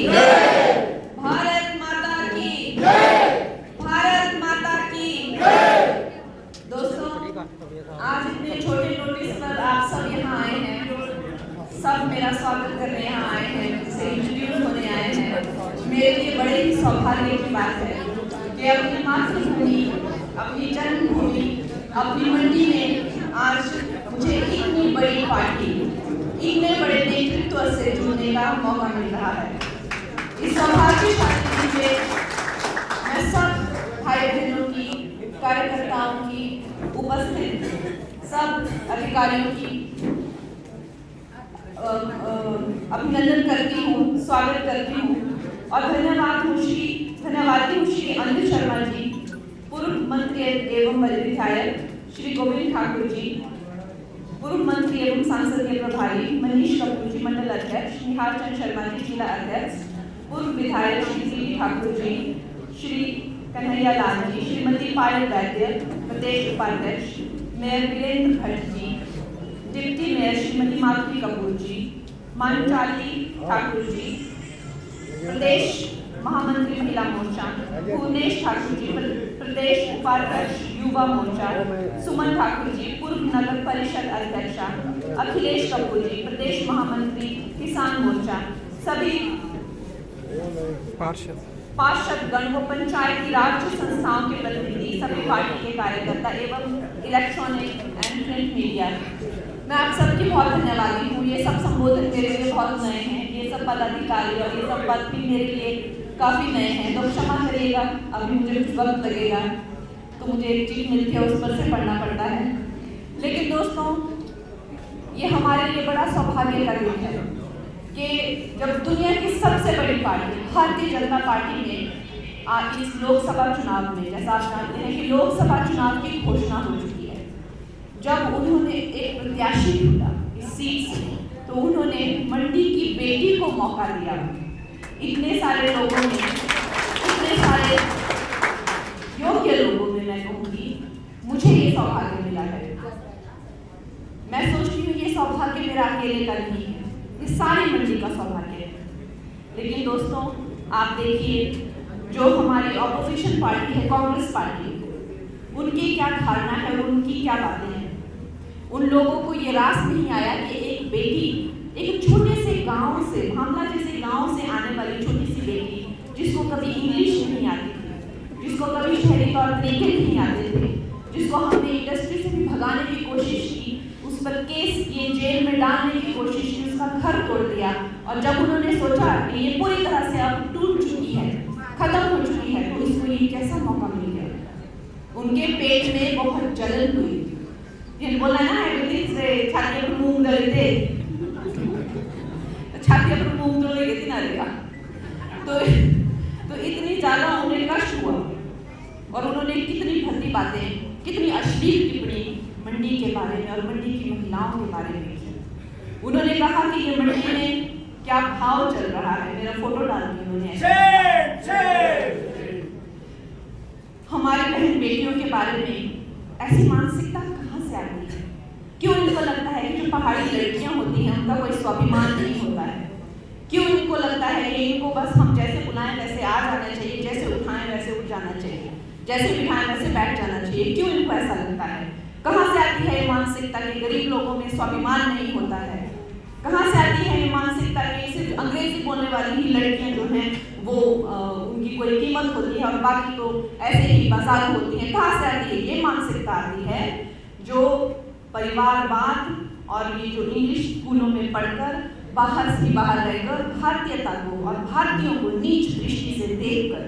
जय। भारत माता की जय। भारत माता की जय। दोस्तों, आज इतने छोटे नोटिस पर आप सब यहाँ आए हैं, सब मेरा स्वागत करने यहाँ आए हैं, मुझसे इंट्रोड्यूस होने आए हैं। मेरे लिए बड़े ही सौभाग्य की बात है कि अपनी मातृभूमि, अपनी जन्मभूमि, अपनी मंडी में आज मुझे इतनी बड़ी पार्टी, इतने बड़े नेतृत्व से जुड़ने का मौका मिल रहा है। इस सौभाग्यशाली मुझे मैं सब भाई बहनों की, कार्यकर्ताओं की, उपस्थित सब अधिकारियों की अभिनंदन करती हूँ, स्वागत करती हूँ और धन्यवादी हूँ श्री अनिल शर्मा जी, पूर्व मंत्री एवं विधायक श्री गोविंद ठाकुर जी, पूर्व मंत्री एवं सांसदीय प्रभारी मनीष कपूर जी, मंडल अध्यक्ष निहाल चंद शर्मा जी, जिला अध्यक्ष, पूर्व विधायक श्री सी ठाकुर जी, श्री कन्हैया लाल जी, श्रीमती पायल वैद्य, प्रदेश उपाध्यक्ष, mayor Virendra Bhatt ji, deputy mayor Shrimati माधुरी कपूर जी, मानचाली ठाकुर जी, प्रदेश महामंत्री महिला मोर्चा भुवनेश ठाकुर जी, प्रदेश उपाध्यक्ष युवा मोर्चा सुमन ठाकुर जी, पूर्व नगर परिषद अध्यक्षा अखिलेश कपूर जी, प्रदेश महामंत्री किसान मोर्चा, सभी पार्षद गण व पंचायती राज संस्थाओं के प्रतिनिधि, सभी पार्टी के कार्यकर्ता एवं इलेक्ट्रॉनिक एंड प्रिंट मीडिया, मैं आप सबकी बहुत धन्यवादी हूँ। ये सब संबोधन मेरे लिए बहुत नए हैं, ये सब पदाधिकारी और ये सब पद भी मेरे लिए काफ़ी नए हैं, तो क्षमा करिएगा, अभी मुझे कुछ वक्त लगेगा तो मुझे एक चीज मिलती है उस पर से पढ़ना पड़ता है। लेकिन दोस्तों, ये हमारे लिए बड़ा सौभाग्य का दिन है कि जब दुनिया की सबसे बड़ी पार्टी भारतीय जनता पार्टी ने आज इस लोकसभा चुनाव में, जैसा आप जानते हैं कि लोकसभा चुनाव की घोषणा हो चुकी है, जब उन्होंने एक प्रत्याशी ढूंढा इस सीट से, तो उन्होंने मंडी की बेटी को मौका दिया। इतने सारे लोगों में, इतने सारे योग्य लोगों में मैं कहूँगी मुझे ये सौभाग्य मिला है। मैं सोचती हूँ ये सौभाग्य मेरा अकेले का नहीं है, ये सारी मंडी का सौभाग्य है। लेकिन दोस्तों, आप देखिए, जो हमारी ऑपोजिशन पार्टी है कांग्रेस पार्टी, उनकी क्या धारणा है और उनकी क्या बातें हैं। उन लोगों को ये रास नहीं आया कि एक बेटी, एक छोटे से गांव से, भामला जैसे गांव से आने वाली छोटी सी बेटी, जिसको कभी इंग्लिश नहीं आती थी, जिसको कभी शहरी तौर तरीके नहीं आते थे, जिसको हमने इंडस्ट्री से भी भगाने की कोशिश की, उस पर केस किए, जेल में डालने की कोशिश की, उसका घर तोड़ दिया, और जब उन्होंने सोचा कि ये पूरी तरह से अब टूट चुकी है, खत्म हो चुकी है, तो इसको ये कैसा मौका मिल गया। उनके पेट में बहुत जलन हुई, जिन बोला ना से छाती पर मूंग डलते, छाती पर मूंग डले कितनी ना रहेगा, तो इतनी ज्यादा उन्हें कष्ट हुआ और उन्होंने कितनी भद्दी बातें, कितनी अश्लील टिप्पणी मंडी के बारे में और मंडी की महिलाओं के बारे में की। उन्होंने कहा कि ये मंडी में क्या भाव चल रहा है, मेरा फोटो डाल दिया उन्होंने। हमारी बहन बेटियों के बारे में ऐसी मानसिकता कहाँ से आती है? क्यों इनको लगता है कि जो पहाड़ी लड़कियां होती हैं उनका कोई स्वाभिमान नहीं होता है? क्यों इनको लगता है कि इनको बस हम जैसे बुलाएं वैसे आ जाना चाहिए, जैसे उठाएं वैसे उठ जाना चाहिए, जैसे बिठाएं वैसे बैठ जाना चाहिए? क्यों इनको ऐसा लगता है? कहाँ से आती है ये मानसिकता कि गरीब लोगों में स्वाभिमान नहीं होता है? कहाँ से आती है ये मानसिकता कि सिर्फ अंग्रेजी बोलने वाली ही लड़कियां जो हैं वो उनकी कोई कीमत होती है और बाकी तो ऐसे ही बाजार होती हैं? कहाँ से आती है ये मानसिकता? आती है जो परिवारवाद और ये जो इंग्लिश स्कूलों में पढ़कर बाहर से बाहर रहकर भारतीयता को और भारतीयों को नीच दृष्टि से देखकर,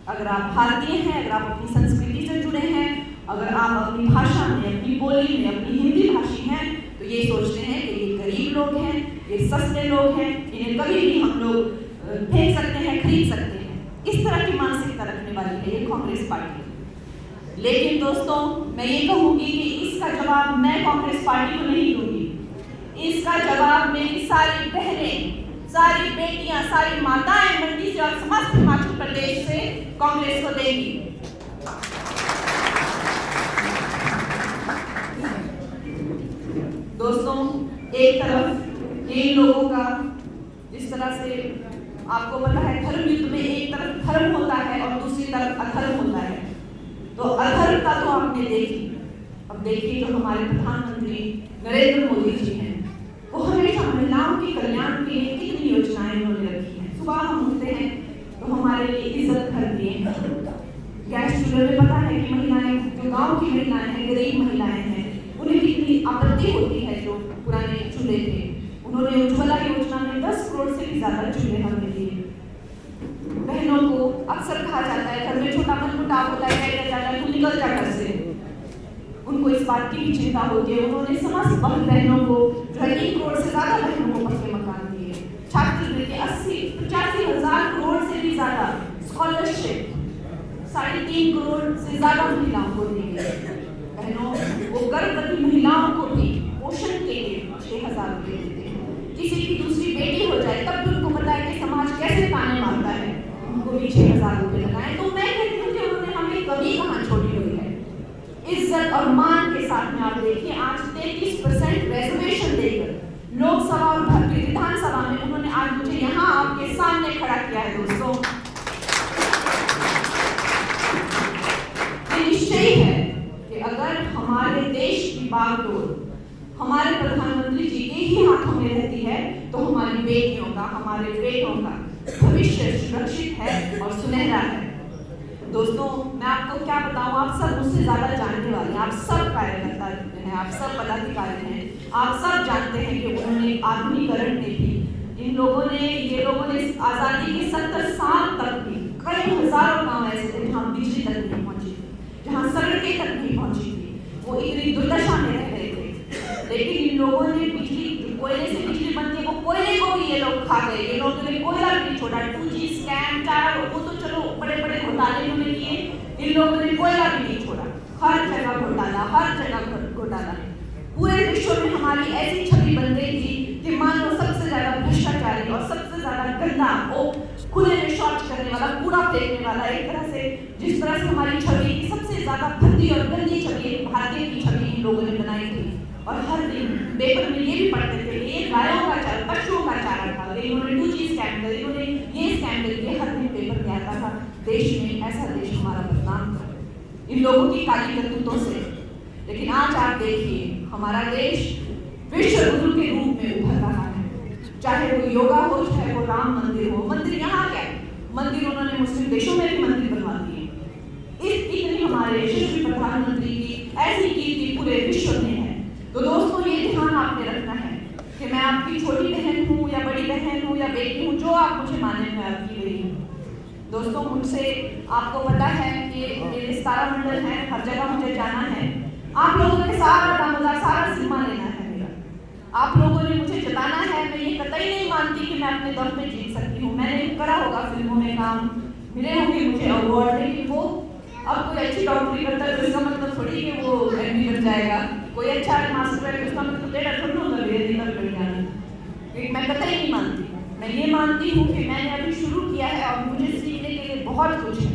अगर आप भारतीय हैं, अगर आप अपनी संस्कृति से जुड़े हैं, अगर आप अपनी भाषा में, अपनी बोली में, अपनी हिंदी भाषी हैं, तो ये सोचते हैं कि ये गरीब लोग हैं, ये सस्ते लोग हैं, इन्हें कभी भी हम लोग फेंक सकते हैं, खरीद सकते हैं। इस तरह की मानसिकता रखने वाली है ये कांग्रेस पार्टी। लेकिन दोस्तों, मैं ये कहूँगी कि इसका जवाब मैं कांग्रेस पार्टी को नहीं दूंगी, इसका जवाब मेरी सारी बहनें, सारी बेटियां, सारी माताएं मंडी से और समस्त हिमाचल प्रदेश से कांग्रेस को देगी। दोस्तों, एक तरफ इन लोगों का जिस तरह से आपको पता है धर्म युद्ध में एक तरफ धर्म होता है और दूसरी तरफ अधर्म होता है। तो अधर्म का तो आपने देखी, अब देखिए जो हमारे प्रधानमंत्री नरेंद्र मोदी जी हैं, वो हमेशा महिलाओं के कल्याण के लिए कितनी योजनाएं उन्होंने रखी हैं। सुबह हम उठते हैं तो हमारे लिए इज्जत घर दिए, गैस चूल्हे में पता है कि महिलाएं, जो गांव की महिलाएं हैं, गरीब महिलाएं हैं, उन्हें कितनी आपत्ति होती है। जो पुराने चूल्हे थे, उन्होंने उज्ज्वला योजना में 10 करोड़ से भी ज्यादा चूल्हे हमें दिए। बहनों को अक्सर कहा जाता है, घर में छोटा मनमुटाव होता है, क्या जाता है, तू निकल जा घर से, उनको इस बात की भी चिंता होती है। उन्होंने समस्त बहनों को जो है 3 करोड़ से ज्यादा बहनों को पक्के मकान दिए, छात्रवृत्ति 85,000 करोड़ से भी ज्यादा, स्कॉलरशिप 3.5 करोड़ से ज्यादा महिलाओं को दी गई। बहनों, वो गर्भवती महिलाओं को भी पोषण के लिए 6,000 रुपये देते हैं। किसी की दूसरी बेटी हो जाए तब भी उनको पता है कि समाज कैसे ताने मारता है, उनको भी 6,000 रुपये लगाए। तो मैं कहती हूँ कि उन्होंने हमें कभी कहाँ छोड़ी हुई है। इज्जत और मान के साथ में आप देखिए, आज 33% रिजर्वेशन देकर लोकसभा और विधानसभा में उन्होंने आज मुझे यहाँ आपके सामने खड़ा किया है। दोस्तों, ये निश्चय है कि अगर हमारे देश की बागडोर हमारे प्रधानमंत्री जी के ही हाथों में रहती है तो हमारी बेटियों का, हमारे बेटों का भविष्य सुरक्षित है और सुनहरा है। दोस्तों, मैं आपको क्या बताऊं, आप सब मुझसे ज्यादा जानने वाले हैं, आप सब कार्यकर्ता हैं, आप सब पदाधिकारी हैं, आप सब जानते हैं कि उन्होंने आधुनिकीकरण में भी ये लोगों ने आजादी के 70 साल तक भी कई हजारों गांव ऐसे थे जहाँ बिजली तक नहीं पहुंची थी, जहाँ सड़कें तक नहीं पहुंची थी, वो इतनी दुर्दशा में रह रहे थे। लेकिन इन लोगों ने कोयले से बिजली बनती है, वो कोयले को भी ये लोग खा गए। ये लोगों ने कोयला भी नहीं छोड़ा। 2G स्कैम, वो तो चलो बड़े बड़े घोटाले उन्होंने किए, इन लोगों ने कोयला भी नहीं छोड़ा। हर जगह घोटाला, हर जगह घोटाला। पूरे विश्व में हमारी ऐसी छवि बन गई थी कि मान लो सबसे ज्यादा भ्रष्टाचारी और सबसे ज्यादा गंदा, वो खुले में शौच करने वाला, कूड़ा फेंकने वाला, एक तरह से जिस तरह से हमारी छवि की सबसे ज्यादा भद्दी और गंदी छवि भारतीय की छवि इन लोगों ने बनाई थी। और हर दिन पेपर में ये भी पढ़ते थे ये गायों का चारा, पशुओं का चारा था, इन्होंने 2G स्कैम कर, इन्होंने ये स्कैम कर, ये हर दिन पेपर में आता था। देश में ऐसा देश हमारा बदनाम था इन लोगों की काली करतूतों से। लेकिन आज आप देखिए, हमारा देश विश्व गुरु के रूप में उभर रहा है। चाहे वो योगा हो, चाहे वो राम मंदिर हो। मंदिर यहाँ क्या, मंदिर उन्होंने मुस्लिम देशों में भी मंदिर बनवा दिए। इतनी हमारे यशस्वी प्रधानमंत्री की ऐसी कीर्ति पूरे विश्व में है। तो दोस्तों, ये ध्यान आपने रखना है कि मैं आपकी छोटी बहन हूँ या बड़ी बहन हूँ या बेटी हूँ, जो आप मुझे माने मैं आपकी गई हूँ। दोस्तों, मुझसे आपको पता है कि मेरे तारामंडल है, हर जगह मुझे जाना है। आप लोगों ने सारा दामोदर, सारा सिनेमा लेना है मेरा। आप लोगों ने मुझे जताना है। मैं ये कतई नहीं मानती कि मैं अपने दम पे जीत सकती हूँ। मैंने करा होगा, फिल्मों में काम मिले होंगे मुझे अवार्ड, लेकिन वो अब कोई अच्छी डॉक्टरी करता है तो इसका मतलब थोड़ी कि वो MD बन जाएगा। कोई अच्छा मास्टर है तो इसका मतलब डेढ़ थोड़ी होगा मेरे दिन बढ़ जाना। क्योंकि मैं कतई नहीं मानती। मैं ये मानती हूँ कि मैंने अभी शुरू किया है और मुझे सीखने के लिए बहुत कुछ है।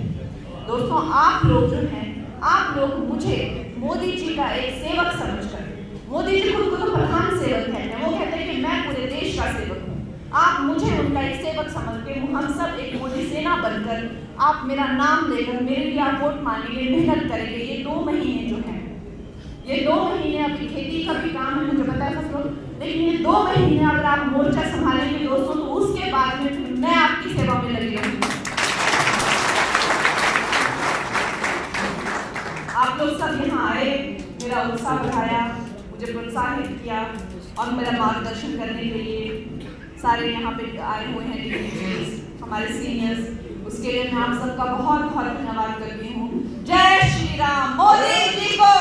दोस्तों, आप लोग जो हैं, आप लोग मुझे मोदी जी का एक सेवक समझकर, मोदी जी खुद को तो प्रधान सेवक कहते हैं, वो कहते हैं कि मैं पूरे देश का सेवक हूँ। आप मुझे उनका एक सेवक समझ के हम सब एक मोदी सेना बनकर आप मेरा नाम लेकर मेरे लिए आप वोट मांगेंगे, मेहनत करेंगे। ये 2 महीने जो है, ये 2 महीने अभी खेती का भी काम है, मुझे पता है फसलों, लेकिन ये 2 महीने अगर आप मोर्चा संभालेंगे दोस्तों, तो उसके बाद में फिर मैं आपकी सेवा में लगी रहूंगी। आप लोग सब यहाँ आए, मेरा उत्साह बढ़ाया, मुझे प्रोत्साहित किया और मेरा मार्गदर्शन करने के लिए सारे यहाँ पे आए हुए हैं डिग्निटरीज, हमारे सीनियर्स, उसके लिए मैं आप सबका बहुत बहुत धन्यवाद करती हूँ। जय श्री राम। मोदी जी को